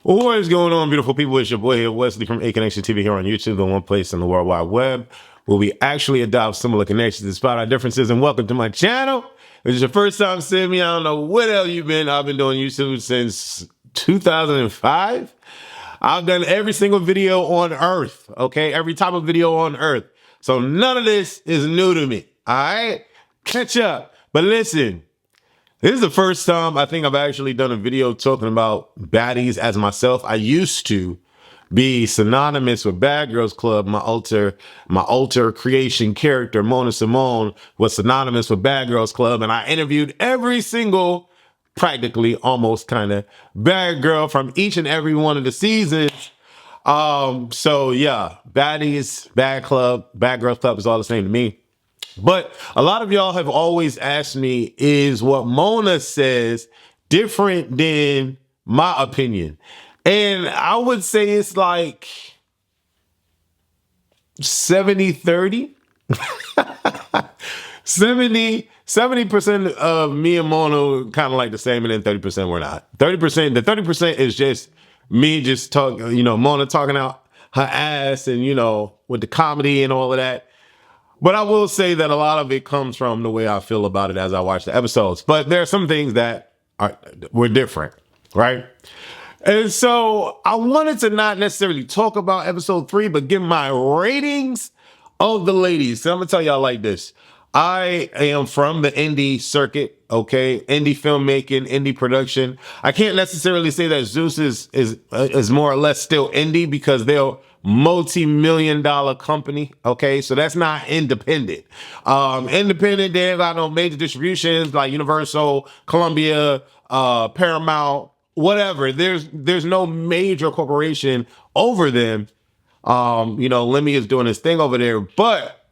What is going on, beautiful people? It's your boy here, Wesley from A Connection TV here on YouTube, the one place in the World Wide Web where we actually adopt similar connections despite our differences. And welcome to my channel. If this is your first time seeing me, I don't know where the hell you've been. I've been doing YouTube since 2005. I've done every single video on earth, okay? Every type of video on earth. So none of this is new to me, all right? Catch up. But listen, this is the first time I think I've actually done a video talking about baddies as myself. I used to be synonymous with Bad Girls Club. My alter creation character, Mona Simone, was synonymous with Bad Girls Club. And I interviewed every single, practically almost kind of bad girl from each and every one of the seasons. So yeah, baddies, Bad Girls Club is all the same to me. But a lot of y'all have always asked me, is what Mona says different than my opinion? And I would say it's like 70-30. 70% of me and Mona kind of like the same, and then 30% we're not. The 30% is just me just talking, Mona talking out her ass and, with the comedy and all of that. But I will say that a lot of it comes from the way I feel about it as I watch the episodes. But there are some things that were different, right? And so I wanted to not necessarily talk about episode 3, but give my ratings of the ladies. So I'm going to tell y'all like this. I am from the indie circuit, okay? Indie filmmaking, indie production. I can't necessarily say that Zeus is more or less still indie because they're multi-million-dollar company, okay? So that's not independent. Independent, they ain't got no major distributions like Universal, Columbia, Paramount, whatever. There's no major corporation over them. Lemmy is doing his thing over there, but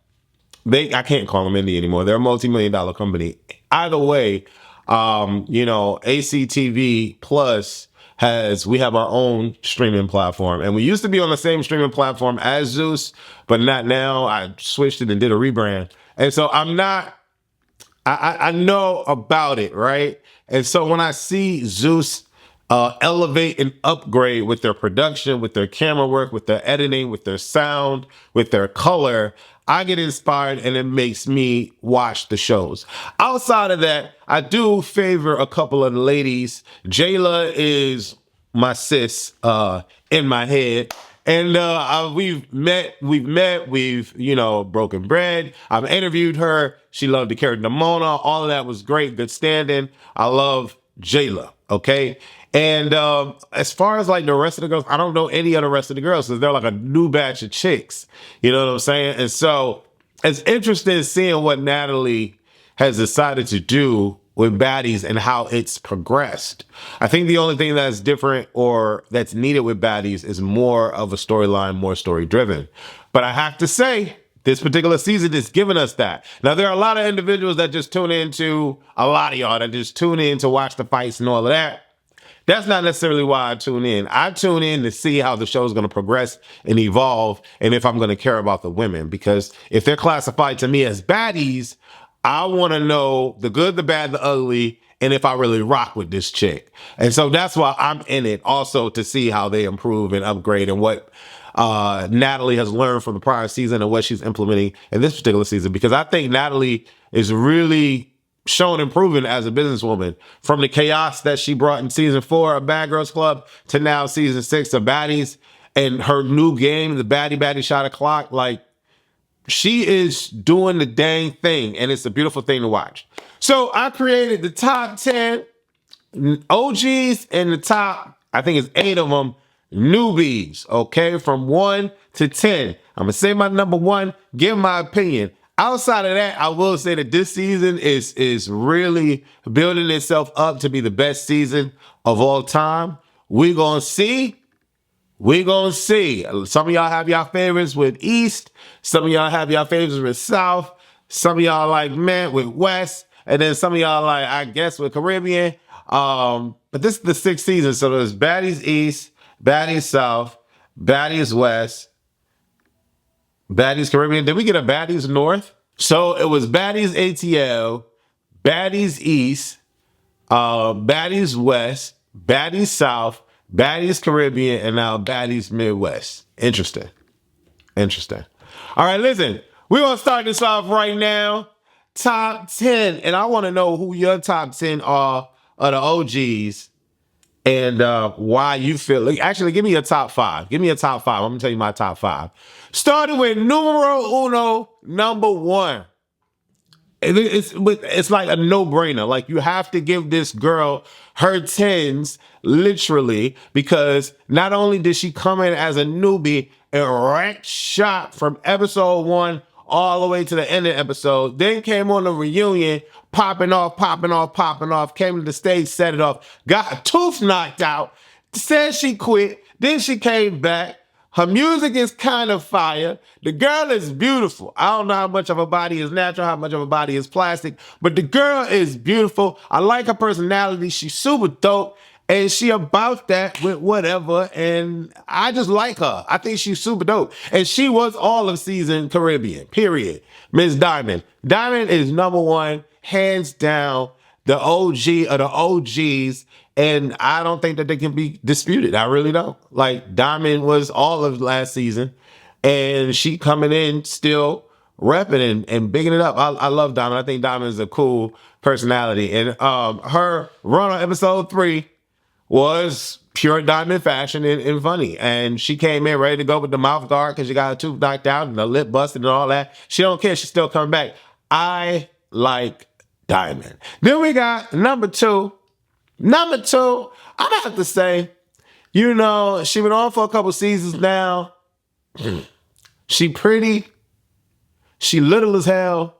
I can't call them indie anymore. They're a multi-million-dollar company. Either way, ACTV Plus we have our own streaming platform, and we used to be on the same streaming platform as Zeus, but not now. I switched it and did a rebrand. And so I know about it, right? And so when I see Zeus elevate and upgrade with their production, with their camera work, with their editing, with their sound, with their color, I get inspired and it makes me watch the shows. Outside of that, I do favor a couple of the ladies. Jayla is my sis in my head. And we've broken bread. I've interviewed her. She loved the character Mona. All of that was great, good standing. I love Jayla, okay? And as far as like the rest of the girls, I don't know any of the rest of the girls because they're like a new batch of chicks. You know what I'm saying? And so it's interesting seeing what Natalie has decided to do with Baddies and how it's progressed. I think the only thing that's different or that's needed with Baddies is more of a storyline, more story driven. But I have to say, this particular season is giving us that. Now, there are a lot of individuals that just tune into, a lot of y'all that just tune in to watch the fights and all of that. That's not necessarily why I tune in. I tune in to see how the show is going to progress and evolve and if I'm going to care about the women. Because if they're classified to me as baddies, I want to know the good, the bad, the ugly, and if I really rock with this chick. And so that's why I'm in it also to see how they improve and upgrade and what Natalie has learned from the prior season and what she's implementing in this particular season. Because I think Natalie is really shown improving as a businesswoman from the chaos that she brought in season 4 of Bad Girls Club to now season 6 of Baddies and her new game, the Baddie Shot O'Clock. Like, she is doing the dang thing, and it's a beautiful thing to watch. So I created the top 10 OGs and the top, I think it's 8 of them, newbies, okay? From 1 to 10. I'm going to say my number 1, give my opinion. Outside of that, I will say that this season is really building itself up to be the best season of all time. We're going to see. Some of y'all have y'all favorites with East. Some of y'all have y'all favorites with South. Some of y'all like, with West. And then some of y'all like, I guess, with Caribbean. But this is the 6th season. So there's Baddies East, Baddies South, Baddies West, Baddies Caribbean. Did we get a Baddies North? So it was Baddies ATL, Baddies East, Baddies West, Baddies South, Baddies Caribbean, and now Baddies Midwest. Interesting. Interesting. All right, listen. We're going to start this off right now. Top 10. And I want to know who your top 10 are of the OGs and why you feel. Actually, give me a top 5. Give me a top 5. I'm going to tell you my top 5. Starting with numero uno, number 1. It's like a no-brainer. Like, you have to give this girl her 10s, literally, because not only did she come in as a newbie and wreck shop from episode 1 all the way to the end of the episode, then came on the reunion, popping off, came to the stage, set it off, got a tooth knocked out, said she quit, then she came back. Her music is kind of fire. The girl is beautiful. I don't know how much of her body is natural, how much of her body is plastic, but the girl is beautiful. I like her personality. She's super dope. And she about that with whatever. And I just like her. I think she's super dope. And she was all of season Caribbean, period. Miss Diamond. Diamond is number 1, hands down, the OG of the OGs. And I don't think that they can be disputed. I really don't. Like, Diamond was all of last season, and she coming in still repping and bigging it up. I love Diamond. I think Diamond is a cool personality. And her run on episode 3 was pure Diamond fashion and funny. And she came in ready to go with the mouth guard because she got her tooth knocked out and the lip busted and all that. She don't care. She's still coming back. I like Diamond. Then we got number 2. Number 2, I have to say, you know, she been on for a couple seasons now. She pretty, she little as hell,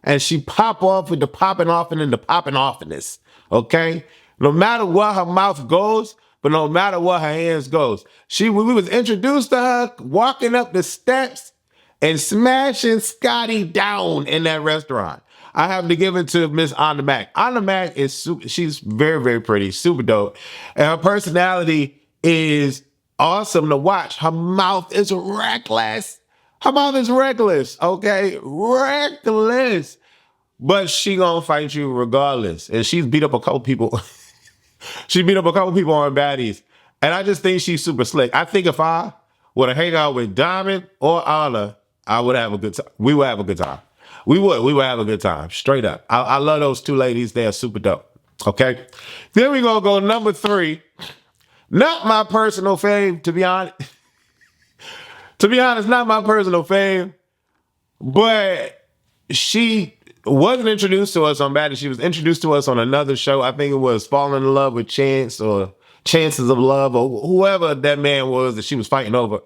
and she pop off with the popping off and then the popping offiness, okay? No matter what her mouth goes, but no matter what her hands goes. We was introduced to her walking up the steps and smashing Scotty down in that restaurant. I have to give it to Miss Anna Mac. Anna Mac is she's very, very pretty, super dope. And her personality is awesome to watch. Her mouth is reckless. Her mouth is reckless, okay? Reckless. But she gonna fight you regardless. And she's beat up a couple people. She beat up a couple people on Baddies. And I just think she's super slick. I think if I were to hang out with Diamond or Anna, I would have a good time. We would have a good time. We would have a good time, straight up. I love those 2 ladies. They are super dope, okay? Then we gonna go number 3. Not my personal fave, to be honest. To be honest, not my personal fave, but she wasn't introduced to us on Baddies. She was introduced to us on another show. I think it was Falling in Love with Chance or Chances of Love or whoever that man was that she was fighting over.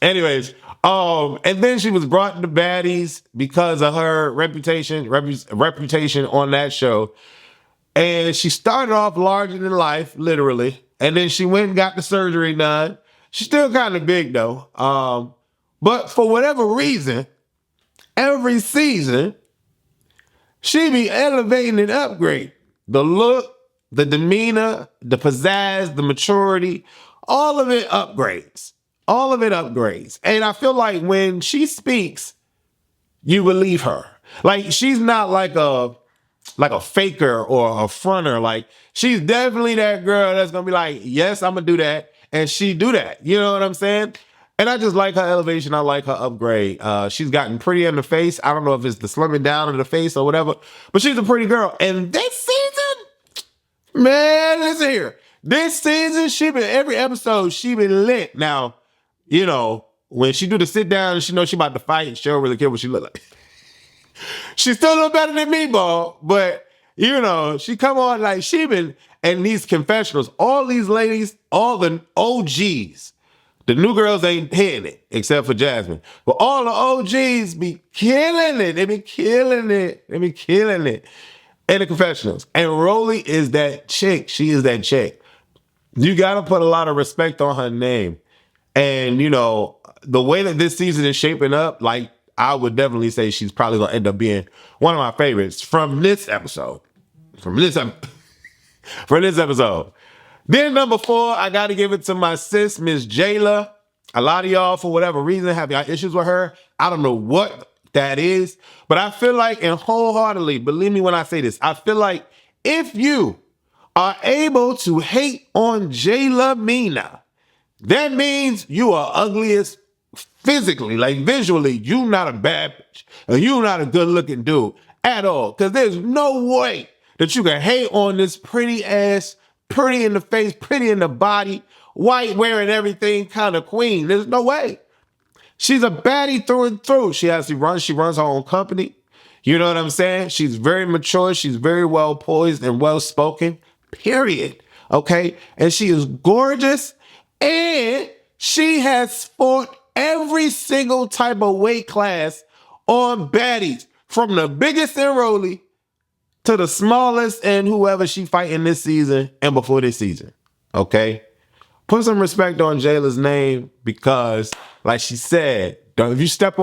Anyways, and then she was brought to Baddies because of her reputation on that show. And she started off larger than life, literally. And then she went and got the surgery done. She's still kind of big though. But for whatever reason, every season, she be elevating and upgrade. The look, the demeanor, the pizzazz, the maturity, all of it upgrades. All of it upgrades. And I feel like when she speaks, you believe her. Like, she's not like a faker or a fronter. Like, she's definitely that girl that's gonna be like, yes, I'm gonna do that. And she do that. You know what I'm saying? And I just like her elevation. I like her upgrade. She's gotten pretty in the face. I don't know if it's the slimming down of the face or whatever, but she's a pretty girl. And this season, man, listen here. This season, every episode, she been lit. Now, you know, when she do the sit down and she knows she about to fight, she don't really care what she look like. She still look better than me, but, you know, she come on like she been, and these confessionals, all these ladies, all the OGs, the new girls ain't hitting it, except for Jasmine. But all the OGs be killing it. They be killing it. They be killing it in the confessionals. And Rolly is that chick. She is that chick. You got to put a lot of respect on her name. And, you know, the way that this season is shaping up, like, I would definitely say she's probably going to end up being one of my favorites from this episode. From this episode. Then number 4, I got to give it to my sis, Miss Jayla. A lot of y'all, for whatever reason, have got issues with her. I don't know what that is, but I feel like, and wholeheartedly, believe me when I say this, I feel like if you are able to hate on Jayla Mina, that means you are ugliest physically, like visually. You not a bad bitch, and you not a good looking dude at all. Because there's no way that you can hate on this pretty ass, pretty in the face, pretty in the body, white wearing everything kind of queen. There's no way. She's a baddie through and through. She runs her own company. You know what I'm saying? She's very mature. She's very well poised and well spoken. Period. Okay. And she is gorgeous. And she has fought every single type of weight class on baddies, from the biggest enrollee to the smallest and whoever she fighting this season and before this season. Okay. Put some respect on Jayla's name, because, like she said, if you step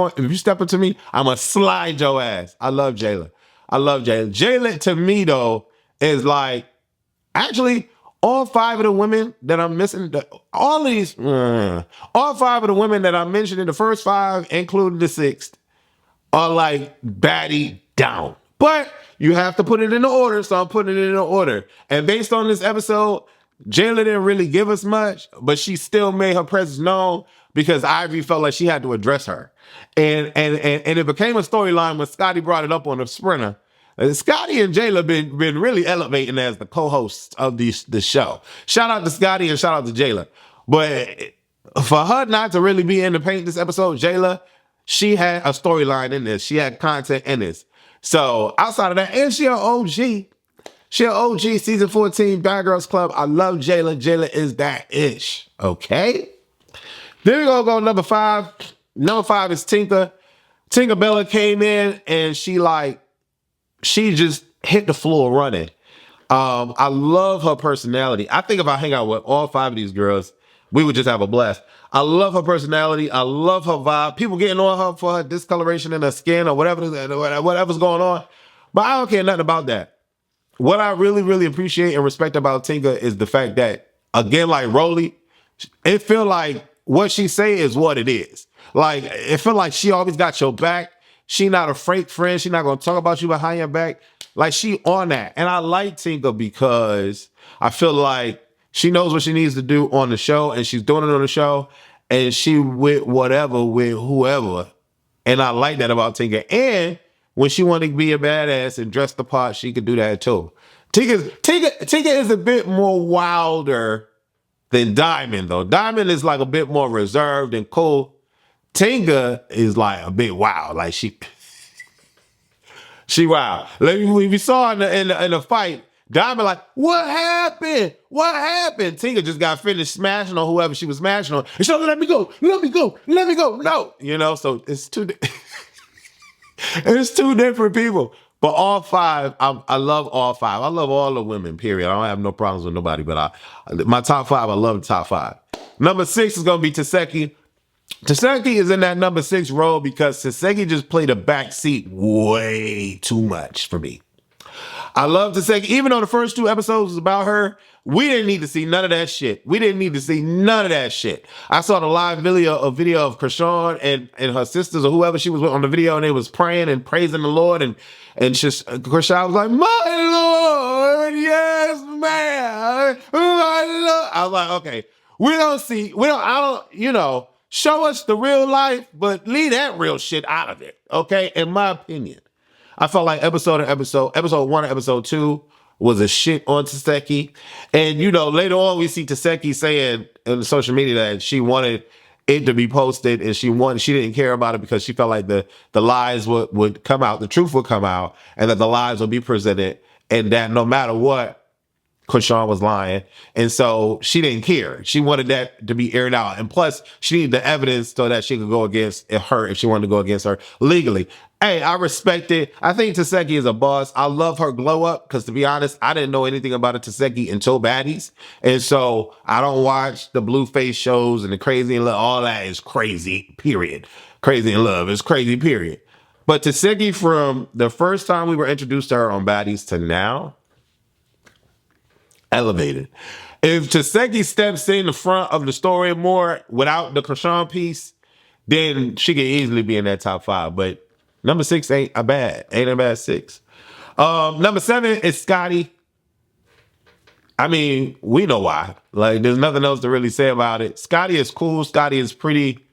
into me, I'ma slide your ass. I love Jayla. Jayla to me though is like, actually, all five of the women that I'm missing, all five of the women that I mentioned in the first five, including the sixth, are like baddie down. But you have to put it in the order, so I'm putting it in the order. And based on this episode, Jayla didn't really give us much, but she still made her presence known, because Ivy felt like she had to address her. And it became a storyline when Scotty brought it up on the Sprinter. Scotty and Jayla been really elevating as the co-hosts of the show. Shout out to Scotty and shout out to Jayla. But for her not to really be in the paint this episode, Jayla, she had a storyline in this. She had content in this. So outside of that, and she an OG. She an OG season 14 Bad Girls Club. I love Jayla. Jayla is that ish. Okay. Then we're gonna go number 5. Number 5 is Tinka. Tinka Bella came in and she just hit the floor running. I love her personality. I think if I hang out with all 5 of these girls, we would just have a blast. I love her personality. I love her vibe. People getting on her for her discoloration in her skin or whatever's going on. But I don't care nothing about that. What I really, really appreciate and respect about Tinka is the fact that, again, like Rolly, it feel like what she say is what it is. Like, it feel like she always got your back. She not a fake friend. She not going to talk about you behind your back. Like, she on that. And I like Tinka because I feel like she knows what she needs to do on the show, and she's doing it on the show, and she with whoever. And I like that about Tinka. And when she wanted to be a badass and dress the part, she could do that too. Tinka is a bit more wilder than Diamond, though. Diamond is like a bit more reserved and cool. Tinka is like a bit wild. Like she wild. Like we saw in the fight, Diamond like, what happened? What happened? Tinka just got finished smashing on whoever she was smashing on. And she's like, let me go. No. You know, so it's it's 2 different people. But all 5, I love all 5. I love all the women, period. I don't have no problems with nobody, but my top 5, I love the top 5. Number 6 is going to be Taseki. Taseki is in that number 6 role because Taseki just played a back seat way too much for me. I love Taseki. Even though the first 2 episodes was about her, we didn't need to see none of that shit. I saw the live video of Krishan and her sisters or whoever she was with on the video, and they was praying and praising the Lord, and just Krishan was like, my Lord, yes, man, my Lord. I was like, okay, show us the real life, but leave that real shit out of it, okay? In my opinion. I felt like episode 1 and episode 2 was a shit on Taseki. And, later on we see Taseki saying on social media that she wanted it to be posted and she didn't care about it because she felt like the lies would come out, the truth would come out, and that the lies would be presented, and that no matter what, Krishan was lying. And so she didn't care. She wanted that to be aired out. And plus, she needed the evidence so that she could go against her if she wanted to go against her legally. Hey, I respect it. I think Taseki is a boss. I love her glow up because, to be honest, I didn't know anything about a Taseki until Baddies. And so I don't watch the Blueface shows and the Crazy in Love. All that is crazy, period. Crazy in Love is crazy, period. But Taseki, from the first time we were introduced to her on Baddies to now, elevated. If Taseki steps in the front of the story more without the Krishan piece, then she can easily be in that top 5. But number 6 ain't a bad 6. Number 7 is Scotty. I mean, we know why. Like, there's nothing else to really say about it. Scotty is cool. Scotty is pretty.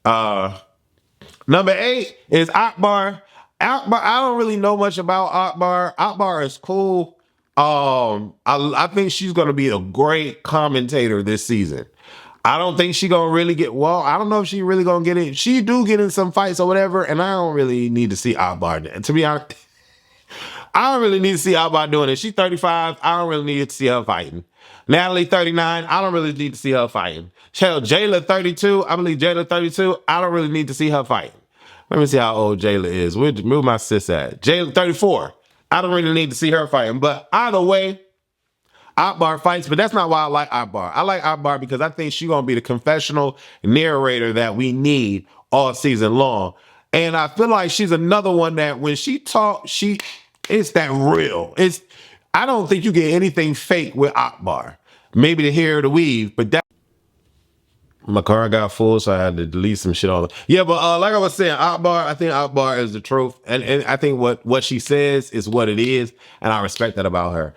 Number 8 is Akbar. Akbar, I don't really know much about Akbar. Akbar is cool. I think she's gonna be a great commentator this season. I don't think she gonna really get well. I don't know if she really gonna get in. She do get in some fights or whatever, and I don't really need to see Akbar. To be honest, I don't really need to see Akbar doing it. She's 35. I don't really need to see her fighting. Natalie 39. I don't really need to see her fighting. Hell, Jayla 32. I believe Jayla 32. I don't really need to see her fighting. Let me see how old Jayla is. Where'd my sis at? Jayla 34. I don't really need to see her fighting. But either way, Akbar fights, but that's not why I like Akbar. I like Akbar because I think she's gonna be the confessional narrator that we need all season long. And I feel like she's another one that when she talks, it's that real. I don't think you get anything fake with Akbar. Maybe the hair or the weave, but that my car got full, so I had to delete some shit on it. Yeah, but like I was saying, Akbar, I think Akbar is the truth. And I think what she says is what it is, and I respect that about her.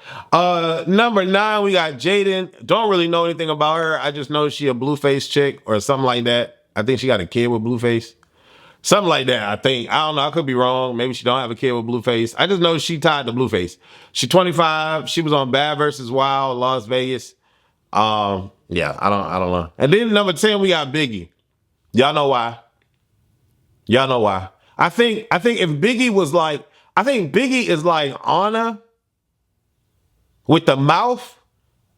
Number 9, we got Jaden. Don't really know anything about her. I just know she a Blueface chick or something like that. I think she got a kid with Blueface. Something like that, I think. I don't know. I could be wrong. Maybe she don't have a kid with Blueface. I just know she tied to Blueface. She's 25. She was on Bad vs. Wild, Las Vegas. Yeah, I don't know. And then number 10, we got Biggie. Y'all know why. Y'all know why. I think if Biggie was like, I think Biggie is like Anna with the mouth,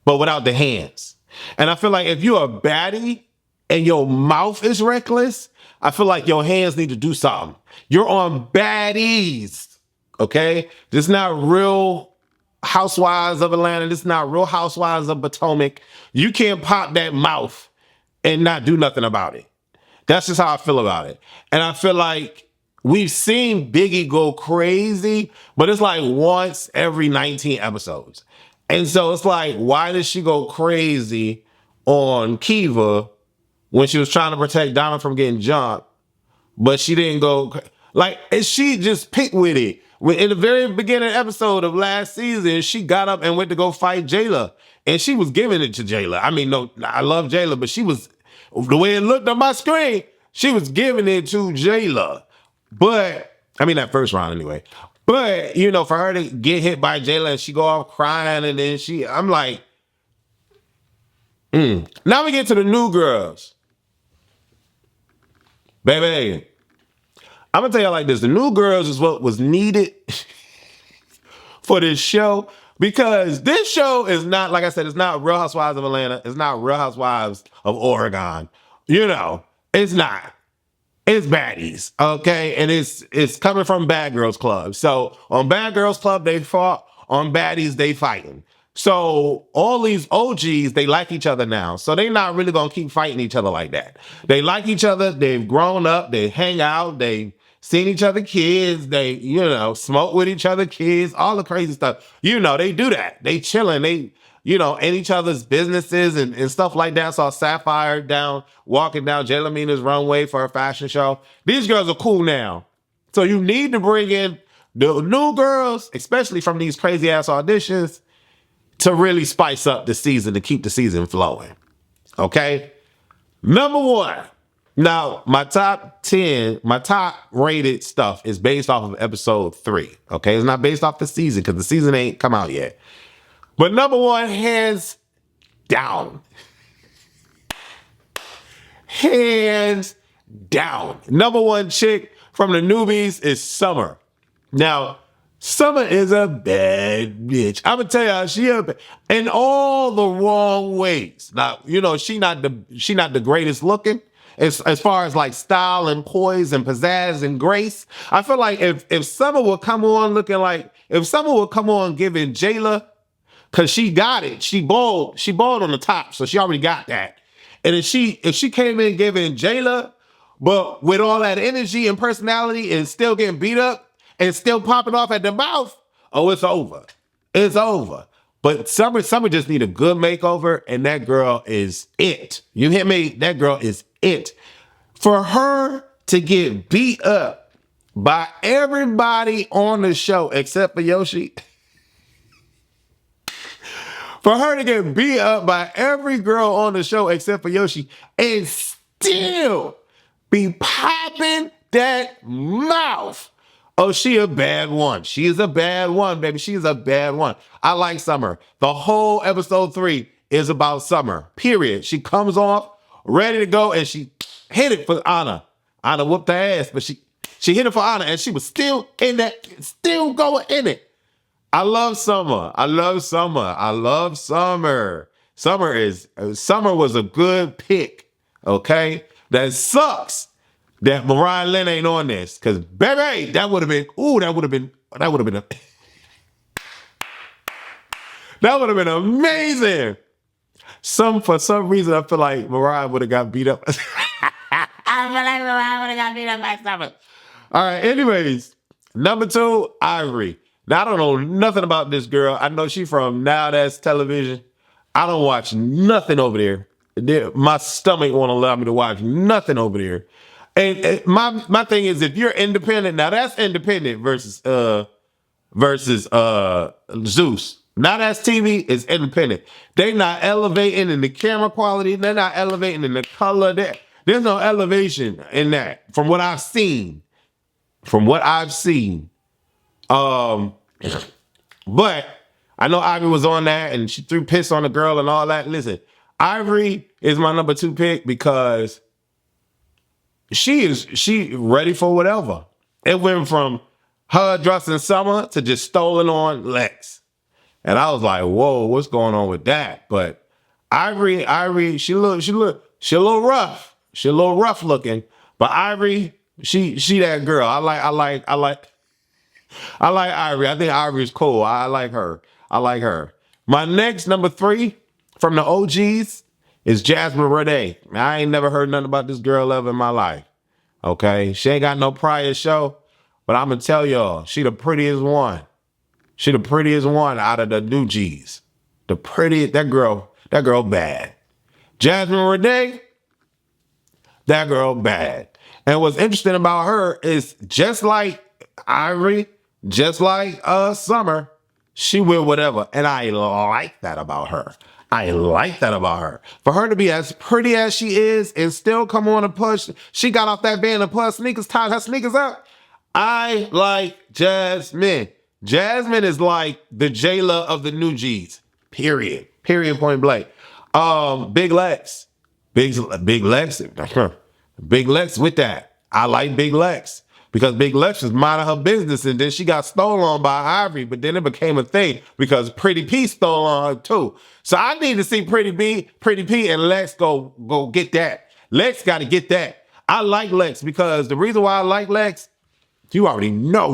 but without the hands. And I feel like if you're a baddie and your mouth is reckless, I feel like your hands need to do something. You're on Baddies, okay? This is not Real Housewives of Atlanta. This is not Real Housewives of Potomac. You can't pop that mouth and not do nothing about it. That's just how I feel about it. And I feel like we've seen Biggie go crazy, but it's like once every 19 episodes. And so it's like, why did she go crazy on Kiva when she was trying to protect Donna from getting jumped, but she didn't go, like, and she just picked with it. In the very beginning episode of last season, she got up and went to go fight Jayla, and she was giving it to Jayla. I mean, no, I love Jayla, but she was, the way it looked on my screen, she was giving it to Jayla. But, I mean, that first round anyway. But, you know, for her to get hit by Jayla and she go off crying, and then I'm like, Now we get to the new girls. Baby, I'm gonna tell y'all like this. The new girls is what was needed for this show, because this show is not, like I said, it's not Real Housewives of Atlanta. It's not Real Housewives of Oregon. You know, it's not. It's Baddies, okay? And it's coming from Bad Girls Club. So on Bad Girls Club, they fought. On Baddies, they fighting. So all these OGs, they like each other now. So they're not really going to keep fighting each other like that. They like each other. They've grown up. They hang out. They seen each other kids. They, you know, smoke with each other kids, all the crazy stuff. You know, they do that. They chilling. They, you know, in each other's businesses and stuff like that. Saw Sapphire walking down Jaylamina's runway for her fashion show. These girls are cool now. So you need to bring in the new girls, especially from these crazy ass auditions, to really spice up the season, to keep the season flowing. Okay? Number 1. Now, my top 10, my top rated stuff is based off of episode 3. Okay? It's not based off the season because the season ain't come out yet. But number 1, hands down. Hands down. Number 1 chick from the newbies is Summer. Now, Summer is a bad bitch. I'm gonna tell y'all, she in all the wrong ways. Now, you know, she not the greatest looking as far as like style and poise and pizzazz and grace. I feel like if Summer would come on looking like, if Summer would come on giving Jayla, cause she got it, she balled on the top, so she already got that. And if she came in giving Jayla, but with all that energy and personality and still getting beat up, and still popping off at the mouth, oh, it's over. It's over. But Summer just need a good makeover, and that girl is it. You hear me? That girl is it. For her to get beat up by everybody on the show except for Yoshi, For her to get beat up by every girl on the show except for Yoshi and still be popping that mouth. Oh, she a bad one. She is a bad one, baby. She is a bad one. I like Summer. The whole episode 3 is about Summer, period. She comes off ready to go and she hit it for Anna. Anna whooped her ass, but she hit it for Anna and she was still in that, still going in it. I love Summer. I love Summer. I love Summer. Summer was a good pick. Okay? That sucks that Mariah Lynn ain't on this. Cause baby, that would have been amazing. For some reason I feel like Mariah would have got beat up. I feel like Mariah would have got beat up by Summer. All right, anyways. Number 2, Ivory. Now, I don't know nothing about this girl. I know she from Now That's Television. I don't watch nothing over there. My stomach won't allow me to watch nothing over there. And my thing is, if you're independent, now that's independent versus Zeus. Now That's TV is independent. They not elevating in the camera quality. They're not elevating in the color. There's no elevation in that from what I've seen. But I know Ivory was on that and she threw piss on the girl and all that. Listen, Ivory is my number 2 pick because she ready for whatever. It went from her addressing Summer to just stolen on Lex. And I was like, whoa, what's going on with that? But Ivory, she a little rough. She a little rough looking. But Ivory, she that girl. I like Ivory. I think Ivory is cool. I like her. My next number 3 from the OGs is Jasmine Renee. I ain't never heard nothing about this girl ever in my life. Okay, she ain't got no prior show, but I'm gonna tell y'all, she the prettiest one. She the prettiest one out of the NEWGS. That girl bad. Jasmine Renee, that girl bad. And what's interesting about her is just like Ivory, just like Summer, she will whatever. And I like that about her. For her to be as pretty as she is and still come on and push, she got off that van and put her sneakers, tied her sneakers up. I like Jasmine. Jasmine is like the Jayla of the NEWGS. Period. Point blank. Big Lex. Big Lex. Big Lex with that. I like Big Lex. Because Big Lex was minding her business and then she got stolen by Ivory, but then it became a thing because Pretty P stole on her too. So I need to see Pretty P and Lex go get that. Lex got to get that. I like Lex because the reason why I like Lex, you already know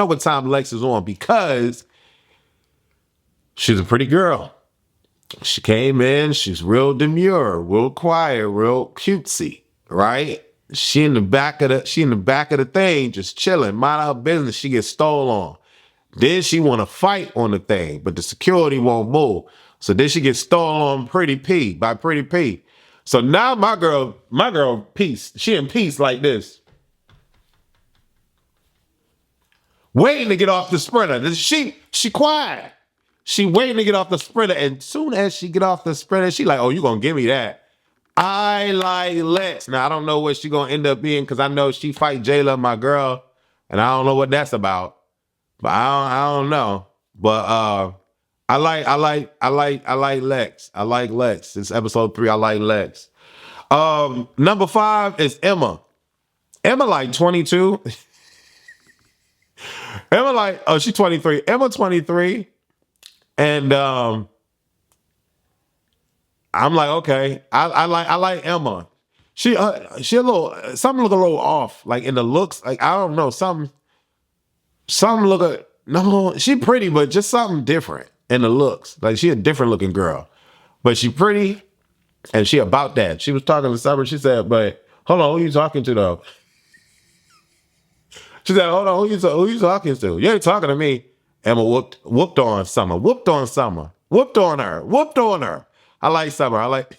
what time Lex is on because she's a pretty girl. She came in, she's real demure, real quiet, real cutesy, right? She in the back of the thing, just chilling, minding her business. She gets stolen on. Then she want to fight on the thing, but the security won't move. So then she gets stolen on by Pretty P. So now my girl, peace. She in peace like this, waiting to get off the sprinter. She quiet. She waiting to get off the sprinter, and soon as she get off the sprinter, she like, oh, you gonna give me that? I like Lex. Now, I don't know what she gonna end up being because I know she fight Jayla, my girl, and I don't know what that's about. But I don't know. But I like Lex. I like Lex. This episode 3, I like Lex. Number 5 is Emma. Emma like 22. Emma like, oh, she's 23. Emma 23. And I'm like, okay, I like Emma. She a little, something look a little off, like in the looks. Like I don't know, something look no. She pretty, but just something different in the looks. Like she a different looking girl, but she pretty, and she about that. She was talking to Summer. She said, "But hold on, who you talking to though?" She said, "Hold on, who you talking to? You ain't talking to me." Emma whooped on Summer. Whooped on her. I like Summer. I like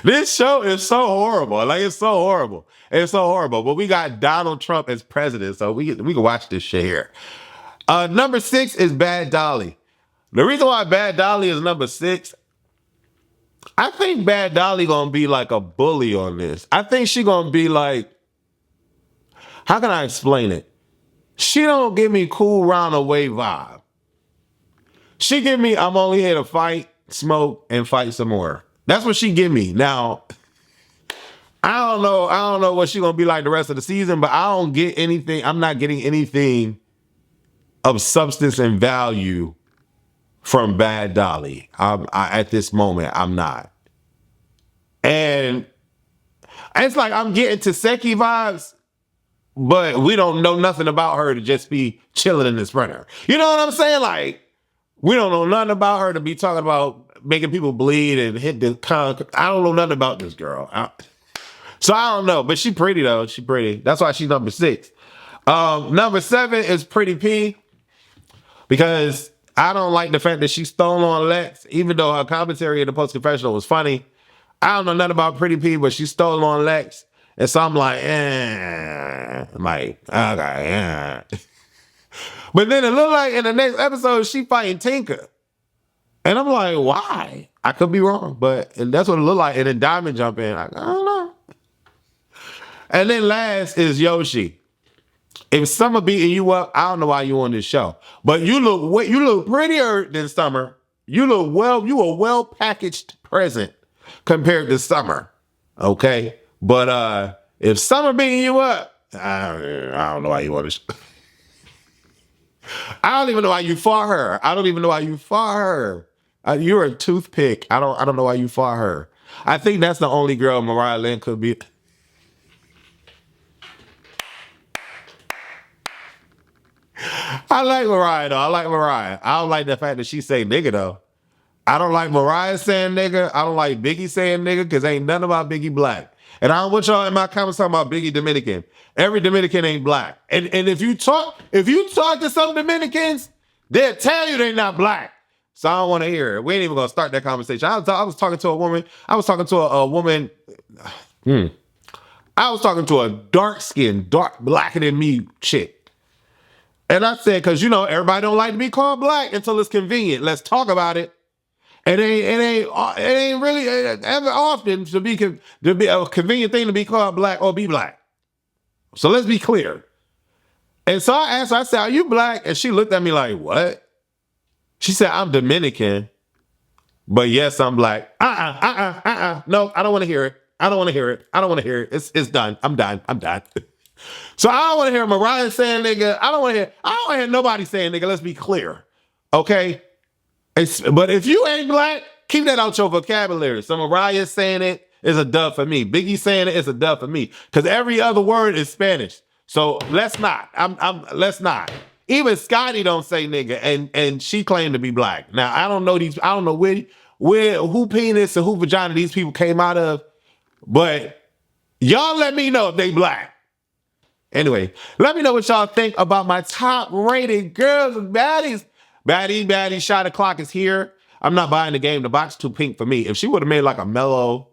this show is so horrible. Like it's so horrible. But we got Donald Trump as president, so we can watch this shit here. Number 6 is Bad Dolly. The reason why Bad Dolly is number 6, I think Bad Dolly gonna be like a bully on this. I think she gonna be like, how can I explain it? She don't give me cool round away vibe. She give me, I'm only here to fight, smoke, and fight some more. That's what she give me. Now, I don't know what she gonna be like the rest of the season, but I don't get anything. I'm not getting anything of substance and value from Bad Dolly. At this moment, I'm not. And it's like I'm getting Taseki vibes, but we don't know nothing about her to just be chilling in the sprinter. You know what I'm saying? Like, we don't know nothing about her to be talking about making people bleed and hit the concrete. I don't know nothing about this girl. So I don't know, but she pretty though. She pretty. That's why she's number 6. Number 7 is Pretty P, because I don't like the fact that she stole on Lex, even though her commentary in the post-confessional was funny. I don't know nothing about Pretty P, but she stole on Lex. And so I'm like, I'm like, okay, But then it looked like in the next episode, she fighting Tinker. And I'm like, why? I could be wrong, but that's what it looked like. And then Diamond jump in. I don't know. And then last is Yoshi. If Summer beating you up, I don't know why you on this show. But you look prettier than Summer. You a well-packaged present compared to Summer. Okay? But if Summer beating you up, I don't know why you want to. I don't even know why you fought her. I don't even know why you fought her. You're a toothpick. I don't know why you fought her. I think that's the only girl Mariah Lynn could be. I like Mariah though. I like Mariah. I don't like the fact that she say nigga though. I don't like Mariah saying nigga. I don't like Biggie saying nigga because ain't nothing about Biggie black. And I don't want y'all in my comments talking about Biggie Dominican. Every Dominican ain't black. And if you talk to some Dominicans, they'll tell you they're not black. So I don't want to hear it. We ain't even gonna start that conversation. I was talking to a woman. I was talking to a woman. I was talking to a dark-skinned, dark, blacker than me chick. And I said, because everybody don't like to be called black until it's convenient. Let's talk about it. It ain't really ever often to be a convenient thing to be called black or be black. So let's be clear. And so I asked her, I said, are you black? And she looked at me like, what? She said, I'm Dominican, but yes, I'm black. No, I don't want to hear it. I don't want to hear it. I don't want to hear it. It's done. I'm done. So I don't want to hear Mariah saying nigga. I don't want to hear nobody saying nigga. Let's be clear. Okay? But if you ain't black, keep that out your vocabulary. So Mariah saying it is a dub for me. Biggie saying it is a dub for me. Because every other word is Spanish. So let's not. Let's not. Even Scotty don't say nigga, and she claimed to be black. Now I don't know who penis and who vagina these people came out of, but y'all let me know if they black. Anyway, let me know what y'all think about my top rated girls and baddies. Baddie, Shot O'Clock is here. I'm not buying the game. The box too pink for me. If she would have made like a mellow,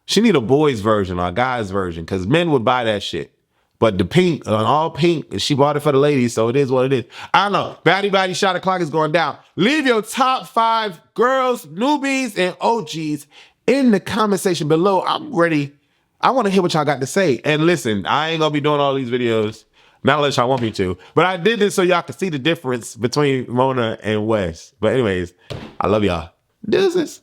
she need a boys version or a guys version because men would buy that shit. But the pink, all pink, she bought it for the ladies, so it is what it is. I don't know. Baddie, Shot O'Clock is going down. Leave your top 5 girls, newbies, and OGs in the comment section below. I'm ready. I want to hear what y'all got to say. And listen, I ain't going to be doing all these videos, not unless y'all want me to. But I did this so y'all can see the difference between Mona and Wes. But anyways, I love y'all. Deuces.